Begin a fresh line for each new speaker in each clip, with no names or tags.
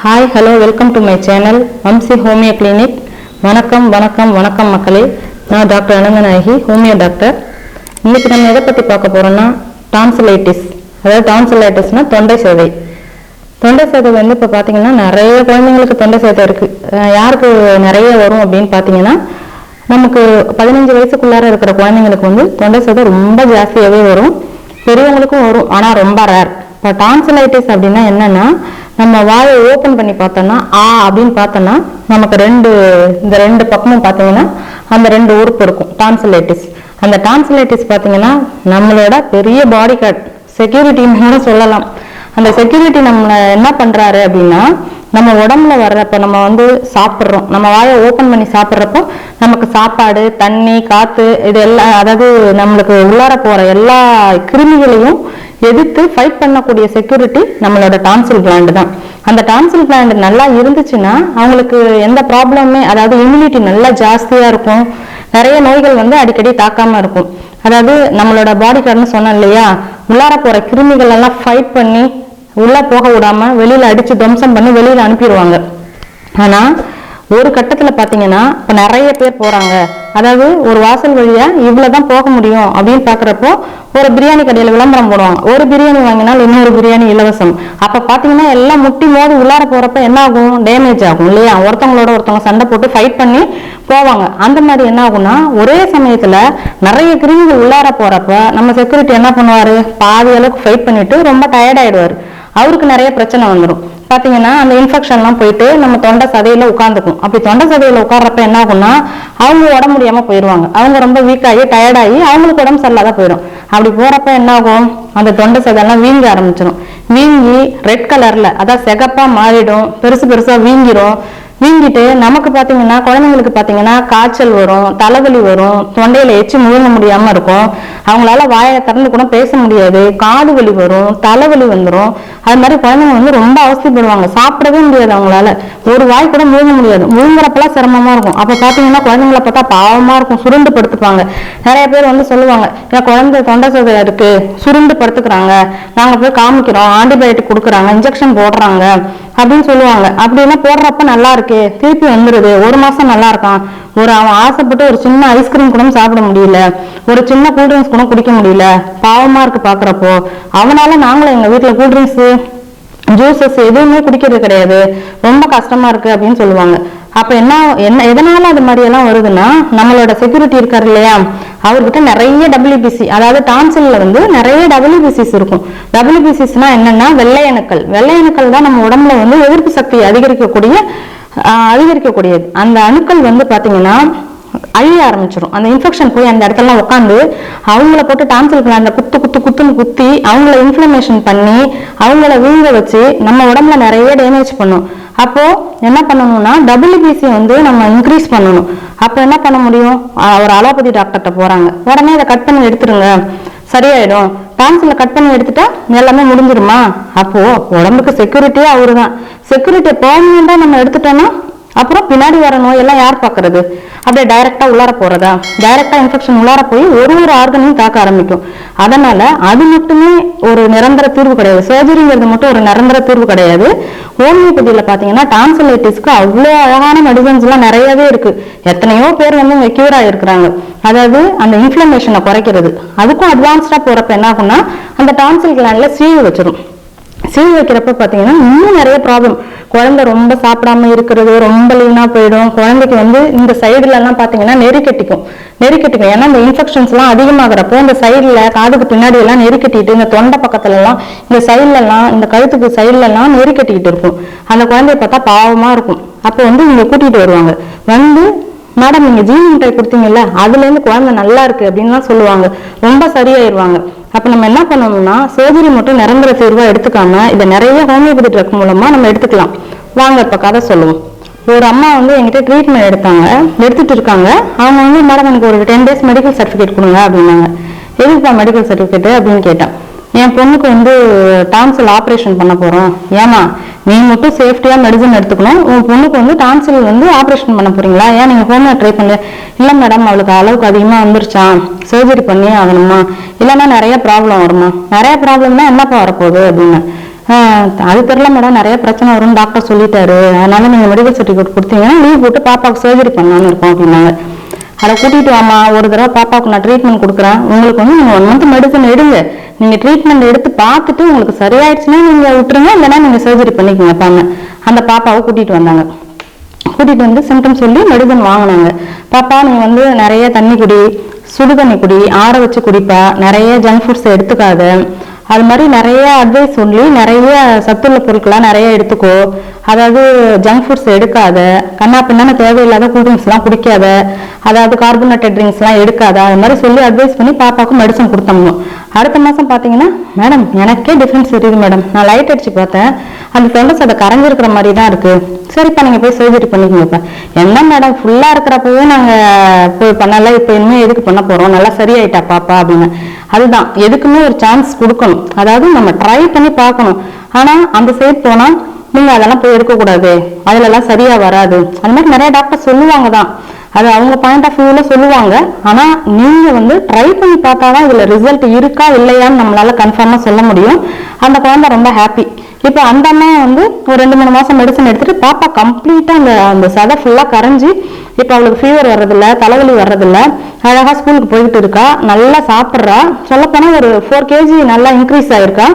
Hi hello welcome to my channel Vamsi homeo clinic. வணக்கம் வணக்கம் வணக்கம் மக்களே. நான் டாக்டர் அனந்தநாயகி, ஹோமியோ டாக்டர். இன்னைக்கு நம்ம எதை பற்றி பார்க்க போகிறோம்னா டான்சிலைட்டிஸ். அதாவது டான்சிலைட்டிஸ்னால் தொண்டை சேதை. தொண்டை சேதை வந்து இப்போ பார்த்தீங்கன்னா நிறைய குழந்தைங்களுக்கு தொண்டை சேதை இருக்குது. யாருக்கு நிறைய வரும் அப்படின்னு பார்த்தீங்கன்னா, நமக்கு 15 வயசுக்குள்ளார இருக்கிற குழந்தைங்களுக்கு வந்து தொண்டை சேதை ரொம்ப ஜாஸ்தியாகவே வரும். பெரியவங்களுக்கும் வரும், ஆனால் ரொம்ப ரேர். இப்போ டான்சிலைட்டிஸ் அப்படின்னா என்னன்னா, நம்ம வாயை ஓப்பன் பண்ணி பார்த்தோம்னா அப்படின்னு பார்த்தோம்னா நமக்கு இந்த ரெண்டு பக்கமும் பார்த்தீங்கன்னா அந்த ரெண்டு உறுப்பு இருக்கும் டான்சிலைட்டிஸ். அந்த டான்சிலைட்டிஸ் பார்த்தீங்கன்னா நம்மளோட பெரிய பாடி கார்டு, செக்யூரிட்டின்னு சொல்லலாம். அந்த செக்யூரிட்டி நம்மளை என்ன பண்றாரு அப்படின்னா, நம்ம உடம்புல வர்றப்ப நம்ம வந்து சாப்பிட்றோம், நம்ம வாயை ஓப்பன் பண்ணி சாப்பிட்றப்போ நமக்கு சாப்பாடு, தண்ணி, காற்று இது எல்லாம், அதாவது நம்மளுக்கு உள்ளார போற எல்லா கிருமிகளையும் எதிர்த்து ஃபைட் பண்ணக்கூடிய செக்யூரிட்டி நம்மளோட டான்சில் கிளாண்டு தான். அந்த டான்சில் கிளாண்டு நல்லா இருந்துச்சுன்னா அவங்களுக்கு எந்த ப்ராப்ளமுமே, அதாவது இம்யூனிட்டி நல்லா ஜாஸ்தியா இருக்கும், நிறைய நோய்கள் வந்து அடிக்கடி தாக்காம இருக்கும். அதாவது நம்மளோட பாடி கார்டுன்னு சொன்னோம் இல்லையா, உள்ளார போற கிருமிகள் எல்லாம் ஃபைட் பண்ணி உள்ள போக விடாம வெளியில அடிச்சு துவம்சம் பண்ணி வெளியில அனுப்பிடுவாங்க. ஆனா ஒரு கட்டத்துல பாத்தீங்கன்னா இப்ப நிறைய பேர் போறாங்க, அதாவது ஒரு வாசல் வழியா இவ்வளவுதான் போக முடியும் அப்படின்னு பாக்குறப்போ ஒரு பிரியாணி கடையில விளம்பரம் போடுவாங்க, ஒரு பிரியாணி வாங்கினால் இன்னொரு பிரியாணி இலவசம். அப்ப பாத்தீங்கன்னா எல்லாம் முட்டி மோதி உள்ளார போறப்ப என்ன ஆகும், டேமேஜ் ஆகும் இல்லையா. ஒருத்தவங்களோட ஒருத்தவங்க சண்டை போட்டு ஃபைட் பண்ணி போவாங்க. அந்த மாதிரி என்ன ஆகும்னா, ஒரே சமயத்துல நிறைய கிருமிகள் உள்ளார போறப்ப நம்ம செக்யூரிட்டி என்ன பண்ணுவாரு, பாதி அளவுக்கு ஃபைட் பண்ணிட்டு ரொம்ப டயர்ட் ஆயிடுவாரு. அவருக்கு நிறைய பிரச்சனை வந்துடும். பாத்தீங்கன்னா அந்த இன்ஃபெக்ஷன்லாம் போயிட்டு நம்ம தொண்டை சதையில உட்காந்துக்கும். அப்படி தொண்டை சதையில உட்கார்றப்ப என்ன ஆகும்னா, அவங்க உடம்பு முடியாம போயிடுவாங்க. அவங்க ரொம்ப வீக் ஆகி டயர்டாகி அவங்களுக்கு உடம்பு சரியில்லாத போயிடும். அப்படி போறப்ப என்ன ஆகும், அந்த தொண்டை சதையெல்லாம் வீங்க ஆரம்பிச்சிடும். வீங்கி ரெட் கலர்ல, அதாவது சிகப்பா மாறிடும், பெருசு பெருசா வீங்கிரும். வீங்கிட்டு நமக்கு பாத்தீங்கன்னா, குழந்தைங்களுக்கு பாத்தீங்கன்னா காய்ச்சல் வரும், தலைவலி வரும், தொண்டையில எச்சி முழுங்க முடியாம இருக்கும், அவங்களால வாயை திறந்து கூட பேச முடியாது, காது வலி வரும், தலைவலி வந்துடும். அது மாதிரி குழந்தைங்க வந்து ரொம்ப அவசியப்படுவாங்க, சாப்பிடவே முடியாது, அவங்களால ஒரு வாய் கூட முழுங்க முடியாது, முழுங்குறப்பெல்லாம் சிரமமா இருக்கும். அப்ப பாத்தீங்கன்னா குழந்தைங்களை பார்த்தா பாவமா இருக்கும், சுருண்டு படுத்துப்பாங்க. நிறைய பேர் வந்து சொல்லுவாங்க, என் குழந்தை தொண்டை சதை இருக்கு, சுருண்டு படுத்துக்கிறாங்க, நாங்க போய் காமிக்கிறோம், ஆன்டிபயோட்டிக் கொடுக்குறாங்க, இன்ஜெக்ஷன் போடுறாங்க அப்படின்னு சொல்லுவாங்க. அப்படிலாம் போடுறப்ப நல்லா இருக்கு, திருப்பி வந்துருது, ஒரு மாசம் நல்லா இருக்கான், அவன் ஆசைப்பட்டு ஒரு சின்ன ஐஸ்கிரீம் கூட சாப்பிட முடியல, ஒரு சின்ன கூல்ட்ரிங்க்ஸ் கூட குடிக்க முடியல, பாவமா இருக்கு பாக்குறப்போ. அவனால நாங்களும் எங்க வீட்டுல கூல்ட்ரிங்க்ஸ், ஜூசஸ் எதுவுமே குடிக்கிறது கிடையாது, ரொம்ப கஷ்டமா இருக்கு அப்படின்னு சொல்லுவாங்க. அப்ப எதனால அது மாதிரி எல்லாம் வருதுன்னா, நம்மளோட செக்யூரிட்டி இருக்காரு இல்லையா, அவர்கிட்ட நிறைய டபிள்யூபிசி, அதாவது டான்சில்ல வந்து நிறைய டபிள்யூபிசிஸ் இருக்கும். டபிள்யூபிசிஸ்னா என்னன்னா, வெள்ளை அணுக்கள் தான் நம்ம உடம்புல வந்து எதிர்ப்பு சக்தியை அதிகரிக்கக்கூடியது. அந்த அணுக்கள் வந்து பாத்தீங்கன்னா அழிய ஆரம்பிச்சிடும். அந்த இன்ஃபெக்ஷன் போய் அந்த இடத்துல உட்காந்து அவங்கள போட்டு டான்சில் கிளாண்ட குத்துன்னு குத்தி அவங்கள இன்ஃப்ளமேஷன் பண்ணி அவங்கள வீங்க வச்சு நம்ம உடம்புல நிறைய டேமேஜ் பண்ணும். அப்போ என்ன பண்ணணும்னா, டபிள்யூபிசி வந்து நம்ம இன்க்ரீஸ் பண்ணணும். அப்ப என்ன பண்ண முடியும், ஒரு அலோபதி டாக்டர்கிட்ட போறாங்க, உடனே இதை கட் பண்ணி எடுத்துருங்க சரியாயிடும், டான்சில கட் பண்ணி எடுத்துட்டா எல்லாமே முடிஞ்சிருமா. அப்போ உடம்புக்கு செக்யூரிட்டியே அவரு தான். செக்யூரிட்டியை பெர்மனண்டா நம்ம எடுத்துட்டோம்னா அப்புறம் பின்னாடி வர நோயெல்லாம் யார் பாக்குறது, அப்படியே டைரக்டா உள்ளார போறதா, டைரக்டா இன்ஃபெக்ஷன் உள்ளார போய் ஒரு ஆர்கனையும் தாக்க ஆரம்பிக்கும். அதனால அது மட்டுமே ஒரு நிரந்தர தீர்வு கிடையாது, சர்ஜரிங்கிறது மட்டும் ஒரு நிரந்தர தீர்வு கிடையாது. ஹோமியோபதியில பாத்தீங்கன்னா டான்சிலைட்டிஸ்க்கு அவ்வளோ அழகான மெடிசன்ஸ் எல்லாம் நிறையவே இருக்கு. எத்தனையோ பேர் வந்து கியூர் ஆயிருக்கிறாங்க. அதாவது அந்த இன்ஃப்ளமேஷனை குறைக்கிறது. அதுக்கும் அட்வான்ஸ்டா போறப்ப என்ன ஆகும்னா, அந்த டான்சில் கிளாண்ட்ல சீழ் வச்சிடும். சீழ் வைக்கிறப்ப பாத்தீங்கன்னா இன்னும் நிறைய ப்ராப்ளம். குழந்தை ரொம்ப சாப்பிடாம இருக்கிறது, ரொம்ப லீனா போயிடும். குழந்தைக்கு வந்து இந்த சைடுல எல்லாம் பாத்தீங்கன்னா நெறிக்கட்டிக்கும். ஏன்னா இந்த இன்ஃபெக்ஷன்ஸ் எல்லாம் அதிகமாகறப்போ இந்த சைடுல, காதுக்கு பின்னாடி எல்லாம் நெறிக்கட்டிட்டு, இந்த தொண்டை பக்கத்துல எல்லாம், இந்த சைட்ல எல்லாம், இந்த கழுத்துக்கு சைட்ல எல்லாம் நெறிக்கட்டிக்கிட்டு இருக்கும். அந்த குழந்தைய பார்த்தா பாவமா இருக்கும். அப்போ வந்து இங்க கூட்டிட்டு வருவாங்க, வந்து மேடம் நீங்க ஜீன் டைப் கொடுத்தீங்கல்ல, அதுல இருந்து குழந்தை நல்லா இருக்கு அப்படின்னு சொல்லுவாங்க, ரொம்ப சரியாயிருவாங்க. அப்ப நம்ம என்ன பண்ணணும்னா, சர்ஜரி மட்டும் நிரந்தர தீர்வா எடுத்துக்காம இதை நிறைய ஹோமியோபதி ட்ரக் மூலமா நம்ம எடுத்துக்கலாம். வாங்க இப்ப கதை சொல்லுவோம். ஒரு அம்மா வந்து என்கிட்ட ட்ரீட்மெண்ட் எடுத்துட்டு இருக்காங்க. அவங்க வந்து மேடம் எனக்கு ஒரு 10 days மெடிக்கல் சர்டிபிகேட் கொடுங்க அப்படின்னாங்க. எதுக்குப்பா மெடிக்கல் சர்டிபிகேட் அப்படின்னு கேட்டேன். என் பொண்ணுக்கு வந்து டான்சில் ஆப்ரேஷன் பண்ண போறோம், ஏமா நீ மட்டும் சேஃப்டியா மெடிசன் எடுத்துக்கணும், உன் பொண்ணுக்கு வந்து டான்சில் வந்து ஆப்ரேஷன் பண்ண போறீங்களா, ஏன் நீங்க ஹோமியோ ட்ரை பண்ணல. இல்ல மேடம் அவளுக்கு அளவுக்கு அதிகமா வந்துருச்சா, சர்ஜரி பண்ணி ஆகணுமா, இல்லைன்னா நிறைய ப்ராப்ளம் வருமா. நிறைய ப்ராப்ளம்னா என்னப்பா வரப்போகுது அப்படின்னு. அது தெரியல மேடம், நிறைய பிரச்சனை வரும்னு டாக்டர் சொல்லிட்டாரு, அதனால நீங்க மெடிக்கல் சர்டிஃபிகேட் கொடுத்தீங்கன்னா லீவ் போட்டு பாப்பாவுக்கு சர்ஜரி பண்ணலாம்னு இருக்கோம் அப்படின்னாங்க. அதை கூட்டிட்டு வாமா, ஒரு தடவை பாப்பாவுக்கு நான் ட்ரீட்மெண்ட் கொடுக்குறேன், உங்களுக்கு வந்து நீங்க 1 month மெடிசன் எடுங்க, நீங்க ட்ரீட்மெண்ட் எடுத்து பார்த்துட்டு உங்களுக்கு சரியாயிடுச்சுன்னா நீங்க விட்டுருங்க, இல்லைன்னா நீங்க சர்ஜரி பண்ணிக்கோங்க பாங்க. அந்த பாப்பாவை கூட்டிட்டு வந்தாங்க. கூட்டிட்டு வந்து சிம்டம்ஸ் சொல்லி மெடிசன் வாங்கினாங்க. பாப்பா நீங்க வந்து நிறைய தண்ணி குடி, சுடு தண்ணி குடி, ஆற வச்சு குடிப்பா, நிறைய ஜங்க் ஃபுட்ஸ் எடுத்துக்காத, அது மாதிரி நிறைய அட்வைஸ் சொல்லி நிறைய சத்துள்ள பொருட்கள்லாம் நிறைய எடுத்துக்கோ, அதாவது ஜங்க் ஃபுட்ஸ் எடுக்காத, கண்ணா பின்னான தேவையில்லாத கூல்ட்ரிங்க்ஸ் எல்லாம் குடிக்காத, அதாவது கார்பனேட்டட் ட்ரிங்க்ஸ் எல்லாம் எடுக்காத, அது மாதிரி சொல்லி அட்வைஸ் பண்ணி பாப்பாவுக்கு மெடிசன் கொடுத்தோம். அடுத்த மாசம் பாத்தீங்கன்னா மேடம் எனக்கே டிஃபரன்ஸ் தெரியுது மேடம், நான் லைட் அடிச்சு பார்த்தேன், அந்த தொண்டை சதை கரைஞ்சிருக்கிற மாதிரி தான் இருக்கு, சரிப்பா நீங்க போய் சர்ஜரி பண்ணிக்கோங்கப்பா. என்ன மேடம் ஃபுல்லா இருக்கிறப்பவே நாங்க போய் பண்ணல, இப்ப இனிமே எதுக்கு பண்ண போறோம், நல்லா சரியாயிட்டா பாப்பா அப்படின்னு. அதுதான் எதுக்குமே ஒரு சான்ஸ் கொடுக்கணும், அதாவது நம்ம ட்ரை பண்ணி பார்க்கணும். ஆனா அந்த சைட் போனா நீங்க அதெல்லாம் போய் எடுக்கக்கூடாது, அதுல எல்லாம் சரியா வராது, அது மாதிரி நிறைய டாக்டர் சொல்லுவாங்க தான், அது அவங்க பாயிண்ட் ஆஃப் வியூல சொல்லுவாங்க. ஆனா நீங்க வந்து ட்ரை பண்ணி பார்த்தாதான் இதுல ரிசல்ட் இருக்கா இல்லையான்னு நம்மளால கன்ஃபார்மா சொல்ல முடியும். அந்த குழந்தை ரொம்ப ஹாப்பி. இப்ப அந்த அம்மா வந்து ஒரு 2-3 மாசம் மெடிசன் எடுத்துட்டு பாப்பா கம்ப்ளீட்டா அந்த சதை ஃபுல்லா கரைஞ்சி இப்ப அவளுக்கு ஃபீவர் வர்றதில்ல, தலைவலி வர்றதில்ல, அழகா ஸ்கூலுக்கு போயிட்டு இருக்கா, நல்லா சாப்பிட்றா, சொல்ல போனா ஒரு 4 kg நல்லா இன்க்ரீஸ் ஆயிருக்கா,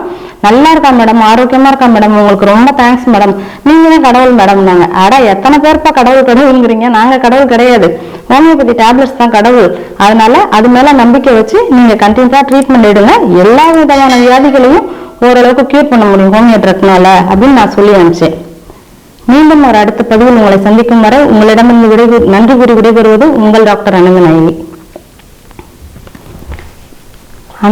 நல்லா இருக்கா மேடம், ஆரோக்கியமா இருக்கா மேடம், உங்களுக்கு ரொம்ப தேங்க்ஸ் மேடம், நீங்க தான் கடவுள் மேடம். நாங்க அட எத்தனை பேர்ப்பா கடவுள் கடவுள்ங்கிறீங்க, நாங்க கடவுள் கிடையாது, ஹோமியோபதி டேப்லெட்ஸ் தான் கடவுள். அதனால அது மேல நம்பிக்கை வச்சு நீங்க கண்டினியூஸா ட்ரீட்மெண்ட் எடுங்க, எல்லா விதமான வியாதிகளையும் ஓரளவுக்கு கியூர் பண்ண முடியும் ஹோமியோ ட்ரக்னால அப்படின்னு நான் சொல்லி அனுப்பிச்சேன். மீண்டும் ஒரு அடுத்த பதிவில் உங்களை சந்திக்கும் வரை உங்களிடமிருந்து நன்றி கூறி விடைபெறுவது உங்கள் டாக்டர் அனந்தநாயகி.